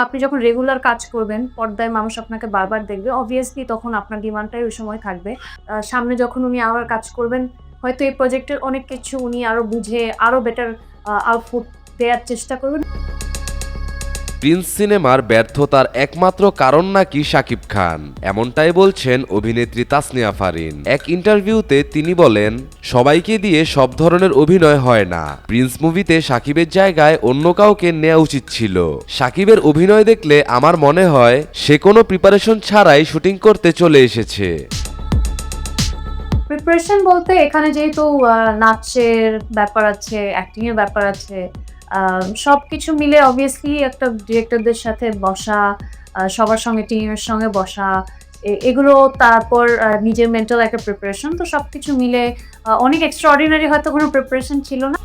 আপনি যখন রেগুলার কাজ করবেন, পর্দায় মানুষ আপনাকে বারবার দেখবে। obviously তখন আপনার ডিমান্ডটাই ওই সময় থাকবে। সামনে যখন উনি আবার কাজ করবেন, হয়তো এই প্রজেক্টের অনেক কিছু উনি আরো বুঝে, আরো বেটার আউটপুট দেয়ার চেষ্টা করবেন। প্রিন্স সিনেমার ব্যর্থতার একমাত্র কারণ নাকি শাকিব খান, এমনটাই বলছেন অভিনেত্রী তাসনিয়া ফারিন। এক ইন্টারভিউতে তিনি বলেন, সবাইকে দিয়ে সব ধরনের অভিনয় হয় না। প্রিন্স মুভিতে শাকিবের জায়গায় অন্য কাউকে নেওয়া উচিত ছিল। শাকিবের অভিনয় দেখলে আমার মনে হয় সে কোনো প্রিপারেশন ছাড়াই শুটিং করতে চলে এসেছে। প্রিপারেশন বলতে এখানে যেহেতু নাচের ব্যাপার আছে, অ্যাক্টিং এর ব্যাপার আছে, সবকিছু মিলে obviously একটা ডিরেক্টরদের সাথে বসা, সবার সঙ্গে টিমের সঙ্গে বসা, এগুলো তারপর নিজের মেন্টাল একটা প্রিপারেশন। তো সবকিছু মিলে অনেক এক্সট্রাঅর্ডিনারি হয়তো কোনো প্রিপারেশন ছিল না।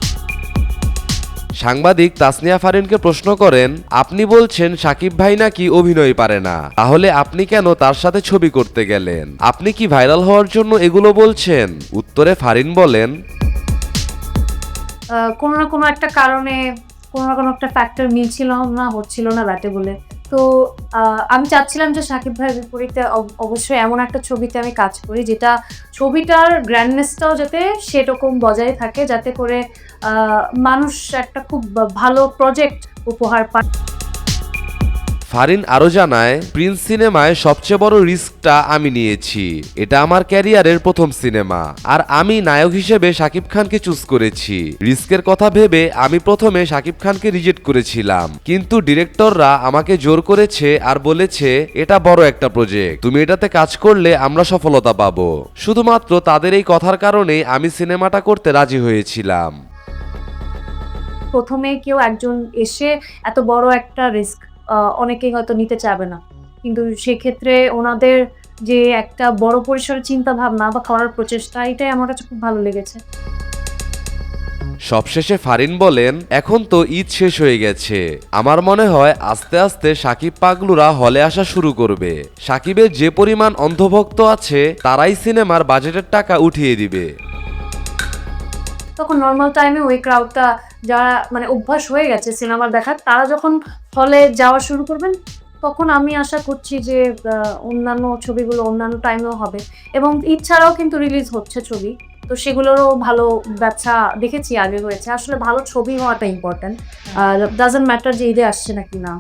সাংবাদিক তাসনিয়া ফারিনকে প্রশ্ন করেন, আপনি বলছেন শাকিব ভাই নাকি অভিনয় পারে না, তাহলে আপনি কেন তার সাথে ছবি করতে গেলেন? আপনি কি ভাইরাল হওয়ার জন্য এগুলো বলছেন? উত্তরে ফারিন বলেন, কোনো না কোনো একটা কারণে, কোনো না কোনো একটা ফ্যাক্টর মিলছিল না, হচ্ছিল না ব্যাটে বলে। তো আমি চাচ্ছিলাম যে শাকিব ভাইয়ের বিপরীতে অবশ্যই এমন একটা ছবিতে আমি কাজ করি যেটা ছবিটার গ্র্যান্ডনেসটাও যাতে সেরকম বজায় থাকে, যাতে করে মানুষ একটা খুব ভালো প্রজেক্ট উপহার পায়। ফারিন আরও জানায়, প্রিন্স সিনেমায় সবচেয়ে বড় রিস্কটা আমি নিয়েছি। এটা আমার ক্যারিয়ারের প্রথম সিনেমা, আর আমি নায়ক হিসেবে শাকিব খানকে চুজ করেছি। রিস্কের কথা ভেবে আমি প্রথমে শাকিব খানকে রিজেক্ট করেছিলাম, কিন্তু ডিরেক্টররা আমাকে জোর করেছে আর বলেছে এটা বড় একটা প্রজেক্ট, তুমি এটাতে কাজ করলে আমরা সফলতা পাবো। শুধুমাত্র তাদের এই কথার কারণেই আমি সিনেমাটা করতে রাজি হয়েছিলাম। প্রথমে কেউ একজন এসে এত বড় একটা রিস্ক অনেকেই হয়তো নিতে চাবে না, কিন্তু সেক্ষেত্রে ওনাদের যে একটা বড় পরিসরে চিন্তা ভাবনা বা করার প্রচেষ্টা, এটাই আমার কাছে খুব ভালো লেগেছে। সবশেষে ফারিন বলেন, এখন তো ঈদ শেষ হয়ে গেছে, আমার মনে হয় আস্তে আস্তে শাকিব পাগলুরা হলে আসা শুরু করবে। শাকিবের যে পরিমাণ অন্ধভক্ত আছে তারাই সিনেমার বাজেটের টাকা উঠিয়ে দিবে। তখন নর্মাল টাইমে ওই ক্রাউডটা, যারা মানে অভ্যাস হয়ে গেছে সিনেমা দেখার, তারা যখন হলে যাওয়া শুরু করবেন, তখন আমি আশা করছি যে অন্যান্য ছবিগুলো অন্যান্য টাইমেও হবে। এবং ঈদ ছাড়াও কিন্তু রিলিজ হচ্ছে ছবি, তো সেগুলোরও ভালো ব্যবসা দেখেছি আগে হয়েছে। আসলে ভালো ছবি হওয়াটা ইম্পর্টেন্ট, ডাজন্ট ম্যাটার যে ঈদে আসছে নাকি না।